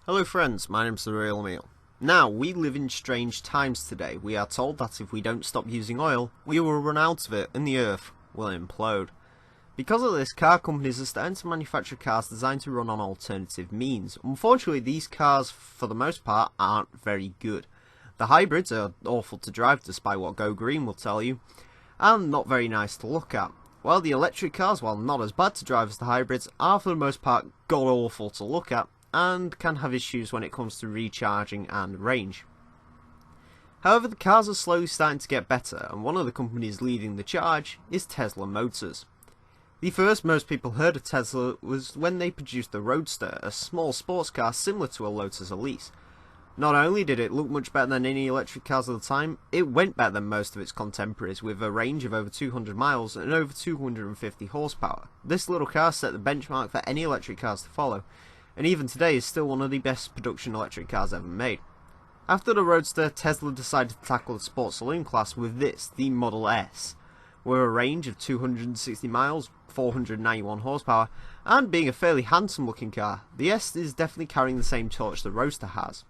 Hello friends, my name's TheRealEmile. Now, we live in strange times today. We are told that if we don't stop using oil, we will run out of it and the earth will implode. Because of this, car companies are starting to manufacture cars designed to run on alternative means. Unfortunately, these cars, for the most part, aren't very good. The hybrids are awful to drive, despite what Go Green will tell you, and not very nice to look at. While the electric cars, while not as bad to drive as the hybrids, are for the most part god-awful to look at, and can have issues when it comes to recharging and range. However, the cars are slowly starting to get better, and one of the companies leading the charge is Tesla Motors. The first most people heard of Tesla was when they produced the Roadster, a small sports car similar to a Lotus Elise. Not only did it look much better than any electric cars at the time, it went better than most of its contemporaries, with a range of over 200 miles and over 250 horsepower. This little car set the benchmark for any electric cars to follow, and even today is still one of the best production electric cars ever made. After the Roadster, Tesla decided to tackle the sports saloon class with this, the Model S, with a range of 260 miles, 491 horsepower, and being a fairly handsome looking car, the S is definitely carrying the same torch the Roadster has.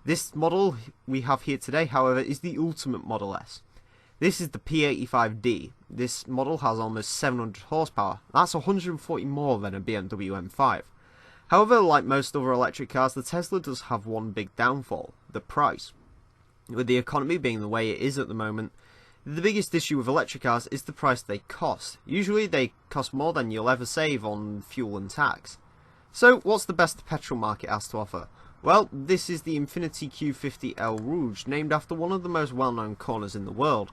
This model we have here today, however, is the ultimate Model S. This is the P85D. This model has almost 700 horsepower. That's 140 more than a BMW M5. However, like most other electric cars, the Tesla does have one big downfall: the price. With the economy being the way it is at the moment, the biggest issue with electric cars is the price they cost. Usually they cost more than you'll ever save on fuel and tax. So what's the best the petrol market has to offer? Well, this is the Infiniti Q50 El Rouge, named after one of the most well-known corners in the world.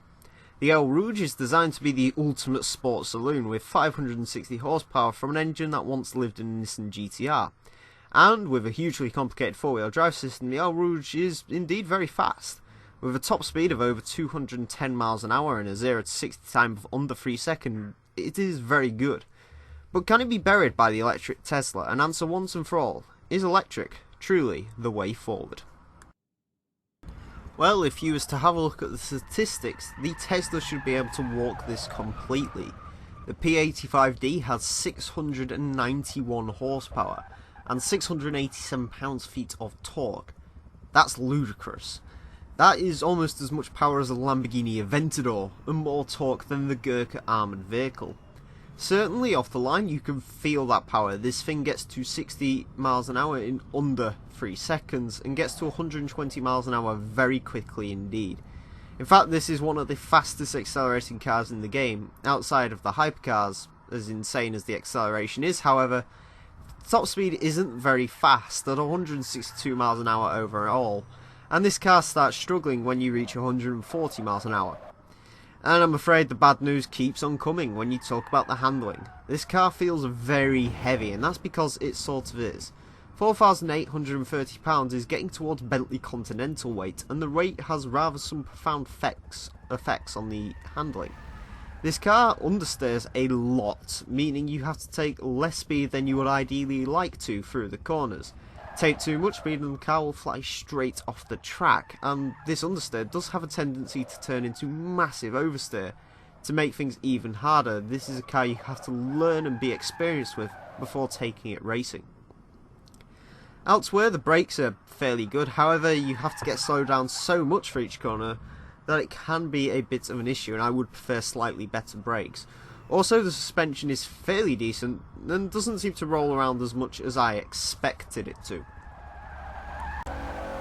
The El Rouge is designed to be the ultimate sports saloon, with 560 horsepower from an engine that once lived in a Nissan GTR. And with a hugely complicated four-wheel drive system, the El Rouge is indeed very fast. With a top speed of over 210 miles an hour and a 0 to 60 time of under 3 seconds, it is very good. But can it be buried by the electric Tesla? And answer once and for all, is electric truly the way forward? Well, if you was to have a look at the statistics, the Tesla should be able to walk this completely. The P85D has 691 horsepower and 687 pounds-feet of torque. That's ludicrous. That is almost as much power as a Lamborghini Aventador, and more torque than the Gurkha armoured vehicle. Certainly off the line you can feel that power. This thing gets to 60 miles an hour in under 3 seconds and gets to 120 miles an hour very quickly indeed. In fact, this is one of the fastest accelerating cars in the game, outside of the hypercars. As insane as the acceleration is, however, top speed isn't very fast at 162 miles an hour overall, and this car starts struggling when you reach 140 miles an hour. And I'm afraid the bad news keeps on coming when you talk about the handling. This car feels very heavy, and that's because it sort of is. 4,830 pounds is getting towards Bentley Continental weight, and the weight has rather some profound effects on the handling. This car understeers a lot, meaning you have to take less speed than you would ideally like to through the corners. Take too much speed and the car will fly straight off the track, and this understeer does have a tendency to turn into massive oversteer. To make things even harder, this is a car you have to learn and be experienced with before taking it racing. Elsewhere, the brakes are fairly good, however you have to get slowed down so much for each corner that it can be a bit of an issue, and I would prefer slightly better brakes. Also, the suspension is fairly decent and doesn't seem to roll around as much as I expected it to.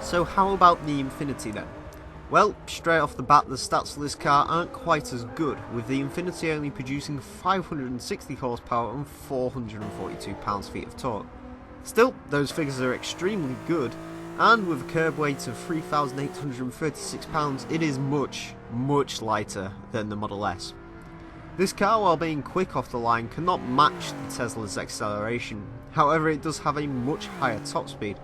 So how about the Infiniti then? Well, straight off the bat, the stats for this car aren't quite as good, with the Infiniti only producing 560 horsepower and 442 pounds-feet of torque. Still, those figures are extremely good, and with a curb weight of 3,836 pounds, it is much, much lighter than the Model S. This car, while being quick off the line, cannot match the Tesla's acceleration. However, it does have a much higher top speed.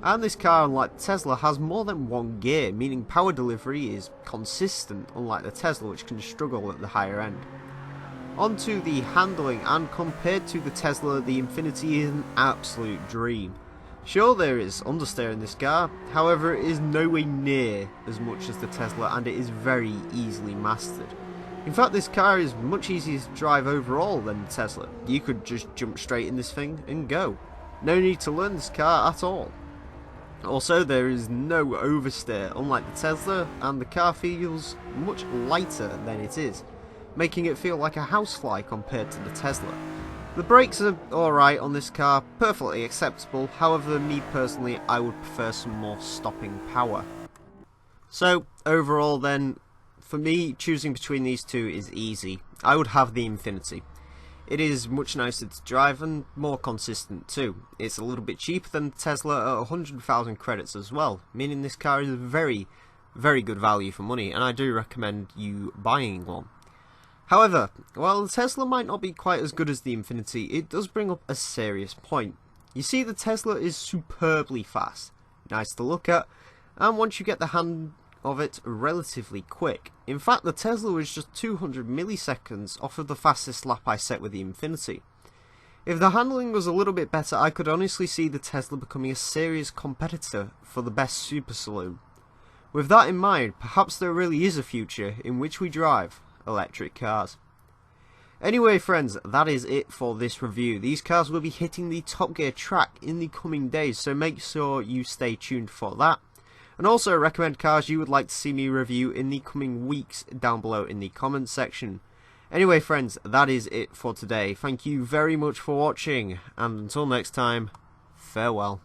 And this car, unlike the Tesla, has more than one gear, meaning power delivery is consistent, unlike the Tesla, which can struggle at the higher end. Onto the handling, and compared to the Tesla, the Infiniti is an absolute dream. Sure, there is understeer in this car, however it is nowhere near as much as the Tesla, and it is very easily mastered. In fact, this car is much easier to drive overall than the Tesla. You could just jump straight in this thing and go. No need to learn this car at all. Also, there is no oversteer, unlike the Tesla, and the car feels much lighter than it is, making it feel like a housefly compared to the Tesla. The brakes are alright on this car, perfectly acceptable, however me personally I would prefer some more stopping power. So overall then, for me choosing between these two is easy. I would have the Infinity. It is much nicer to drive and more consistent too. It's a little bit cheaper than the Tesla at 100,000 credits as well, meaning this car is a very, very good value for money, and I do recommend you buying one. However, while the Tesla might not be quite as good as the Infinity, it does bring up a serious point. You see, the Tesla is superbly fast, nice to look at, and once you get the hang of it, relatively quick. In fact, the Tesla was just 200 milliseconds off of the fastest lap I set with the Infinity. If the handling was a little bit better, I could honestly see the Tesla becoming a serious competitor for the best super saloon. With that in mind, perhaps there really is a future in which we drive electric cars. Anyway friends, that is it for this review. These cars will be hitting the Top Gear track in the coming days, so make sure you stay tuned for that. And also recommend cars you would like to see me review in the coming weeks down below in the comments section. Anyway friends, that is it for today. Thank you very much for watching, and until next time, farewell.